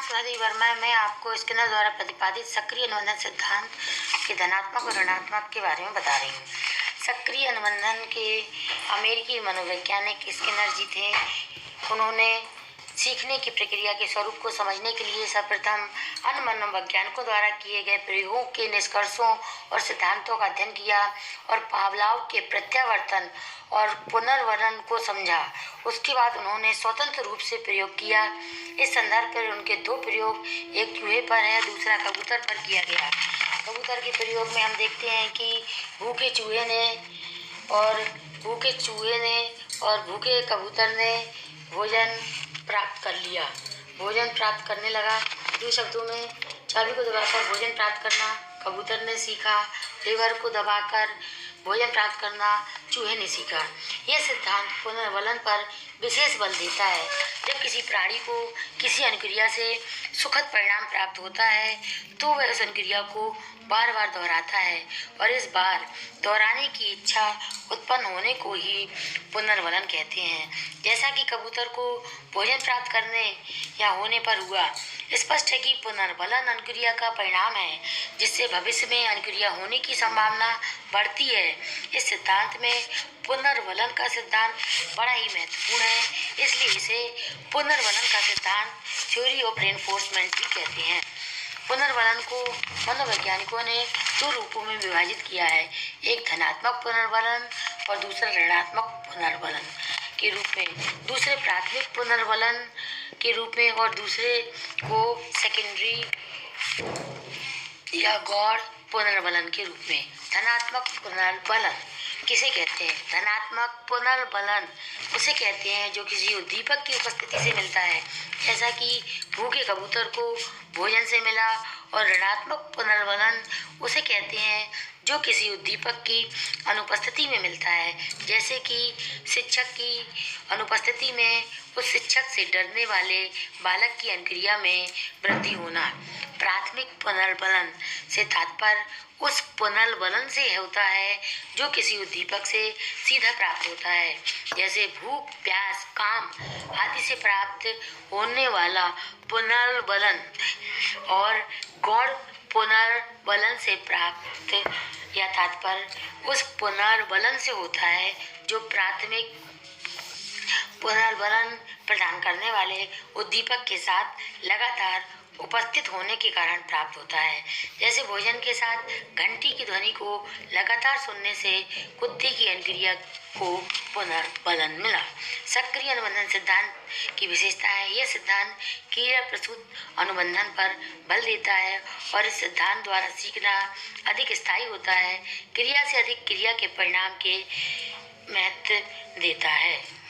सुधि वर्मा में आपको स्किनर द्वारा प्रतिपादित सक्रिय अनुबंधन सिद्धांत के धनात्मक और ऋणात्मक के बारे में बता रही हूँ। सक्रिय अनुबंधन के अमेरिकी मनोवैज्ञानिक स्किनर जी थे। उन्होंने सीखने की प्रक्रिया के स्वरूप को समझने के लिए सर्वप्रथम अन्य मनोवैज्ञानिकों द्वारा किए गए प्रयोगों के निष्कर्षों और सिद्धांतों का अध्ययन किया और पावलोव के प्रत्यावर्तन और पुनर्वलन को समझा। उसके बाद उन्होंने स्वतंत्र रूप से प्रयोग किया। इस संदर्भ पर उनके दो प्रयोग, एक चूहे पर है, दूसरा कबूतर पर किया गया। कबूतर के प्रयोग में हम देखते हैं कि भूखे चूहे और भूखे कबूतर ने भोजन प्राप्त कर लिया। भोजन प्राप्त करने लगा। दूसरे शब्दों में, चाबी को दबाकर भोजन प्राप्त करना कबूतर ने सीखा, लीवर को दबाकर भोजन प्राप्त करना चूहे ने सीखा। यह सिद्धांत पुनर्वलन पर विशेष बल देता है। जब किसी प्राणी को किसी अनुक्रिया से सुखद परिणाम प्राप्त होता है तो वह उस अनुक्रिया को बार बार दोहराता है और इस बार दोहराने की इच्छा उत्पन्न होने को ही पुनर्वलन कहते हैं। जैसा कि कबूतर को भोजन प्राप्त करने या होने पर हुआ। स्पष्ट है कि पुनर्वलन अनुक्रिया का परिणाम है, जिससे भविष्य में अनुक्रिया होने की संभावना बढ़ती है। इस सिद्धांत में पुनर्वलन का सिद्धांत बड़ा ही महत्वपूर्ण है, इसलिए इसे पुनर्वलन का सिद्धांत थ्योरी ऑफ रेनफोर्समेंट भी कहते हैं। पुनर्वलन को मनोवैज्ञानिकों ने दो रूपों में विभाजित किया है, एक धनात्मक पुनर्वलन और दूसरा ऋणात्मक पुनर्वलन के रूप में, दूसरे प्राथमिक पुनर्वलन के रूप में और दूसरे को सेकेंडरी या गौण पुनर्वलन के रूप में। धनात्मक पुनर्वलन किसे कहते हैं? धनात्मक पुनर्वलन उसे कहते हैं जो किसी उद्दीपक की उपस्थिति से मिलता है, जैसा कि भूखे कबूतर को भोजन से मिला, और ऋणात्मक पुनर्वलन उसे कहते हैं जो किसी उद्दीपक की अनुपस्थिति में मिलता है, जैसे कि शिक्षक की अनुपस्थिति में उस शिक्षक से डरने वाले बालक की अनुक्रिया में वृद्धि होना। प्राथमिक पुनर्वलन से तात्पर्य उस पुनर्वलन से होता है जो किसी उद्दीपक से सीधा प्राप्त होता है, जैसे भूख, प्यास, काम आदि से प्राप्त होने वाला पुनर्वलन, और गौण पुनर्वलन से प्राप्त या तात्पर्य उस पुनर्वलन से होता है जो प्राथमिक पुनर्वलन प्रदान करने वाले उद्दीपक के साथ लगातार उपस्थित होने के कारण प्राप्त होता है। जैसे भोजन के साथ घंटी की ध्वनि को लगातार सुनने से कुत्ते की अनुक्रिया को पुनर्वलन मिला। सक्रिय अनुबंधन सिद्धांत की विशेषता है, यह सिद्धांत क्रिया प्रसूत अनुबंधन पर बल देता है और इस सिद्धांत द्वारा सीखना अधिक स्थायी होता है, क्रिया से अधिक क्रिया के परिणाम के महत्व देता है।